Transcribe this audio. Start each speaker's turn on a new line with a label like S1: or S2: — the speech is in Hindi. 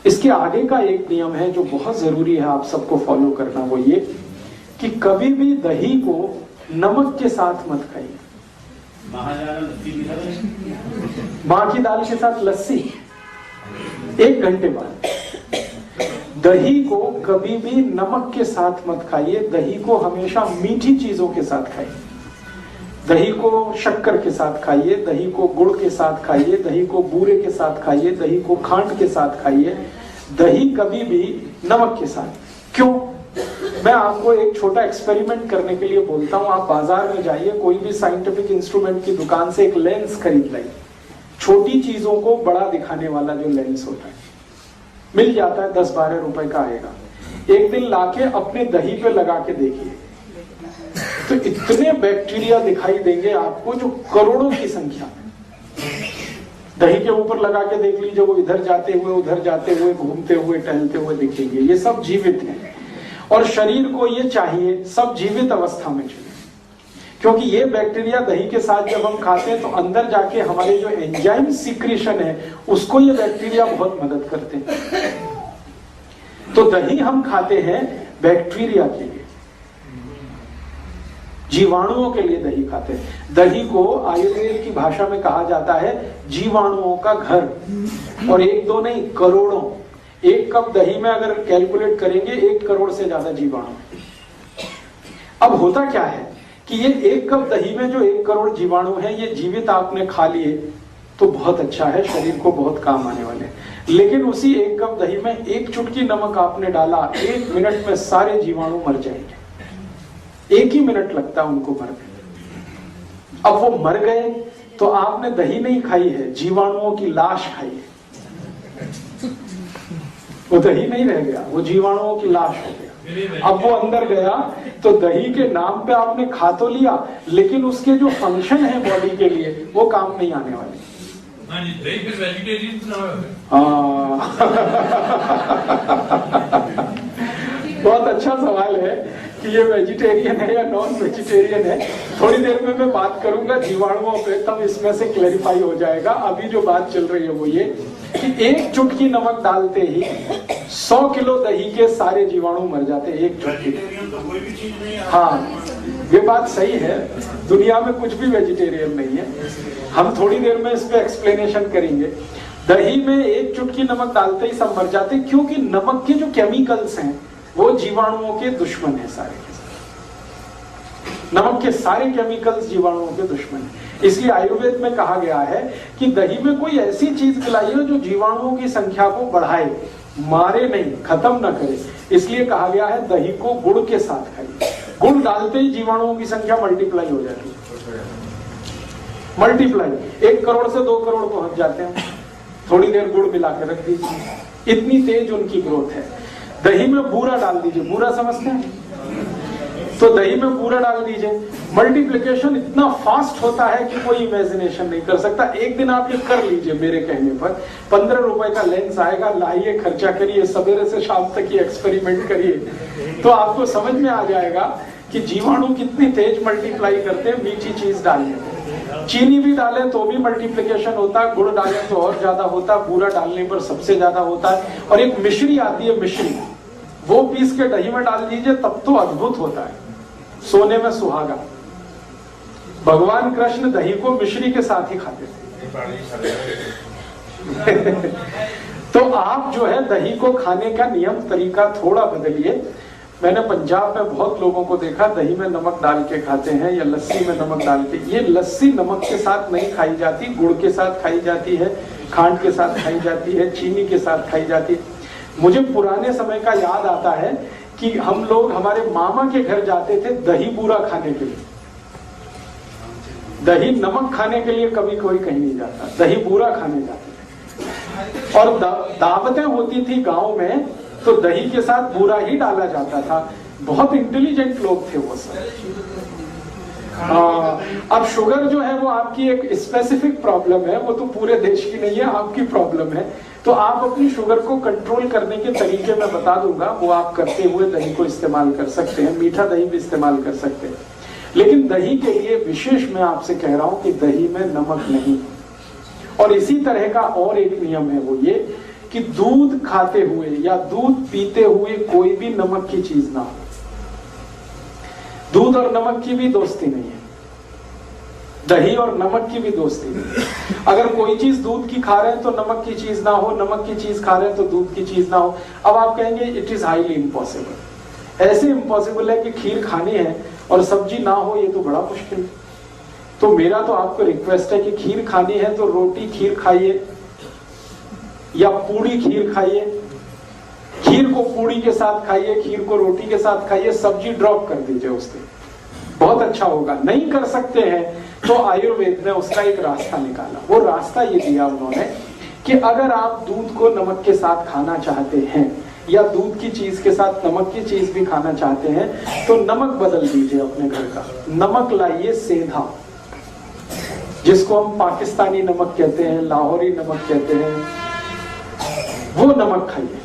S1: इसके आगे का एक नियम है जो बहुत जरूरी है आप सबको फॉलो करना, वो ये कि कभी भी दही को नमक के साथ मत खाइए। माँ की दाल के साथ लस्सी 1 घंटे बाद। दही को कभी भी नमक के साथ मत खाइए, दही को हमेशा मीठी चीजों के साथ खाइए। दही को शक्कर के साथ खाइए, दही को गुड़ के साथ खाइए, दही को बूरे के साथ खाइए, दही को खांड के साथ खाइए, दही कभी भी नमक के साथ। क्यों? मैं आपको एक छोटा एक्सपेरिमेंट करने के लिए बोलता हूं। आप बाजार में जाइए, कोई भी साइंटिफिक इंस्ट्रूमेंट की दुकान से एक लेंस खरीद लाइए, छोटी चीजों को बड़ा दिखाने वाला जो लेंस होता है, मिल जाता है, 10-12 रुपए का आएगा। एक दिन लाके अपने दही पे लगा के देखिए, तो इतने बैक्टीरिया दिखाई देंगे आपको जो करोड़ों की संख्या में। दही के ऊपर लगा के देख लीजिए, वो इधर जाते हुए उधर जाते हुए घूमते हुए टहलते हुए दिखेंगे। ये सब जीवित हैं और शरीर को ये चाहिए सब जीवित अवस्था में चाहिए, क्योंकि ये बैक्टीरिया दही के साथ जब हम खाते हैं तो अंदर जाके हमारे जो एंजाइम सीक्रेशन है उसको ये बैक्टीरिया बहुत मदद करते हैं। तो दही हम खाते हैं बैक्टीरिया के लिए, जीवाणुओं के लिए दही खाते हैं। दही को आयुर्वेद की भाषा में कहा जाता है जीवाणुओं का घर, और 1-2 नहीं, करोड़ों। 1 कप दही में अगर कैलकुलेट करेंगे 1 करोड़ से ज्यादा जीवाणु। अब होता क्या है कि ये 1 कप दही में जो 1 करोड़ जीवाणु है, ये जीवित आपने खा लिए तो बहुत अच्छा है, शरीर को बहुत काम आने वाले। लेकिन उसी 1 कप दही में 1 चुटकी नमक आपने डाला, 1 मिनट में सारे जीवाणु मर जाएंगे। 1 ही मिनट लगता है उनको मरने। अब वो मर गए तो आपने दही नहीं खाई है, जीवाणुओं की लाश खाई है। वो दही नहीं रह गया, वो जीवाणुओं की लाश हो गया। अब वो अंदर गया तो दही के नाम पे आपने खा तो लिया, लेकिन उसके जो फंक्शन है बॉडी के लिए वो काम नहीं आने वाले।
S2: दही फिर वेजिटेरियन
S1: बहुत अच्छा सवाल है कि ये वेजिटेरियन है या नॉन वेजिटेरियन है। थोड़ी देर में मैं बात करूंगा जीवाणुओं पे, तब इसमें से क्लैरिफाई हो जाएगा। अभी जो बात चल रही है वो ये कि 1 चुटकी नमक डालते ही 100 किलो दही के सारे जीवाणु मर जाते हैं। 1 चुटकी
S2: तो कोई भी चीज नहीं।
S1: हाँ, ये बात सही है, दुनिया में कुछ भी वेजिटेरियन नहीं है। हम थोड़ी देर में इस पे एक्सप्लेनेशन करेंगे। दही में 1 चुटकी नमक डालते ही सब मर जाते, क्योंकि नमक के जो केमिकल्स हैं वो जीवाणुओं के दुश्मन है सारे के सारे। नमक के सारे केमिकल्स जीवाणुओं के दुश्मन है। इसलिए आयुर्वेद में कहा गया है कि दही में कोई ऐसी चीज मिलाइए जो जीवाणुओं की संख्या को बढ़ाए, मारे नहीं, खत्म ना करे। इसलिए कहा गया है दही को गुड़ के साथ खाइए। गुड़ डालते ही जीवाणुओं की संख्या मल्टीप्लाई हो जाती है। मल्टीप्लाई 1 करोड़ से 2 करोड़ पहुंच जाते हैं। थोड़ी देर गुड़ मिला के रख दीजिए, इतनी तेज उनकी ग्रोथ है। दही में बूरा डाल दीजिए, बूरा समझते हैं? तो दही में बूरा डाल दीजिए, मल्टीप्लिकेशन इतना फास्ट होता है कि कोई इमेजिनेशन नहीं कर सकता। एक दिन आप ये कर लीजिए मेरे कहने पर, 15 रुपए का लेंस आएगा, लाइए, खर्चा करिए, सवेरे से शाम तक ये एक्सपेरिमेंट करिए, तो आपको समझ में आ जाएगा कि जीवाणु कितनी तेज मल्टीप्लाई करते हैं मीठी चीज डालने। चीनी भी डालें तो भी मल्टीप्लिकेशन होता है, गुड़ डालें तो और ज्यादा होता है, बूरा डालने पर सबसे ज्यादा होता है। और एक मिश्री आती है, मिश्री, वो पीस के दही में डाल दीजिए, तब तो अद्भुत होता है, सोने में सुहागा। भगवान कृष्ण दही को मिश्री के साथ ही खाते थे। तो आप जो है दही को खाने का नियम तरीका थोड़ा बदलिए। मैंने पंजाब में बहुत लोगों को देखा दही में नमक डाल के खाते हैं या लस्सी में नमक डाल के। ये लस्सी नमक के साथ नहीं खाई जाती, गुड़ के साथ खाई जाती है, खांड के साथ खाई जाती है, चीनी के साथ खाई जाती है। मुझे पुराने समय का याद आता है कि हम लोग हमारे मामा के घर जाते थे दही बूरा खाने के लिए। दही नमक खाने के लिए कभी कोई कहीं नहीं जाता, दही बूरा खाने जाते थे। और दावतें होती थी गांव में, तो दही के साथ बूरा ही डाला जाता था। बहुत इंटेलिजेंट लोग थे वो सब। अब शुगर जो है वो आपकी एक स्पेसिफिक प्रॉब्लम है, वो तो पूरे देश की नहीं है, आपकी प्रॉब्लम है। तो आप अपनी शुगर को कंट्रोल करने के तरीके मैं बता दूंगा, वो आप करते हुए दही को इस्तेमाल कर सकते हैं। मीठा दही भी इस्तेमाल कर सकते हैं, लेकिन दही के लिए विशेष मैं आपसे कह रहा हूं कि दही में नमक नहीं। और इसी तरह का और एक नियम है, वो ये कि दूध खाते हुए या दूध पीते हुए कोई भी नमक की चीज ना हो। दूध और नमक की भी दोस्ती नहीं है, दही और नमक की भी दोस्ती नहीं। अगर कोई चीज दूध की खा रहे हैं तो नमक की चीज ना हो, नमक की चीज खा रहे हैं तो दूध की चीज ना हो। अब आप कहेंगे इट इज हाईली इम्पॉसिबल। ऐसे इम्पॉसिबल है कि खीर खानी है और सब्जी ना हो, ये तो बड़ा मुश्किल है। तो मेरा तो आपको रिक्वेस्ट है कि खीर खानी है तो रोटी खीर खाइए या पूड़ी खीर खाइए, खीर को पूड़ी के साथ खाइए, खीर को रोटी के साथ खाइए, सब्जी ड्रॉप कर दीजिए उससे, बहुत अच्छा होगा। नहीं कर सकते हैं तो आयुर्वेद ने उसका एक रास्ता निकाला। वो रास्ता ये दिया उन्होंने कि अगर आप दूध को नमक के साथ खाना चाहते हैं या दूध की चीज के साथ नमक की चीज भी खाना चाहते हैं तो नमक बदल दीजिए अपने घर का। नमक लाइए सेंधा, जिसको हम पाकिस्तानी नमक कहते हैं, लाहौरी नमक कहते हैं, वो नमक खाइए।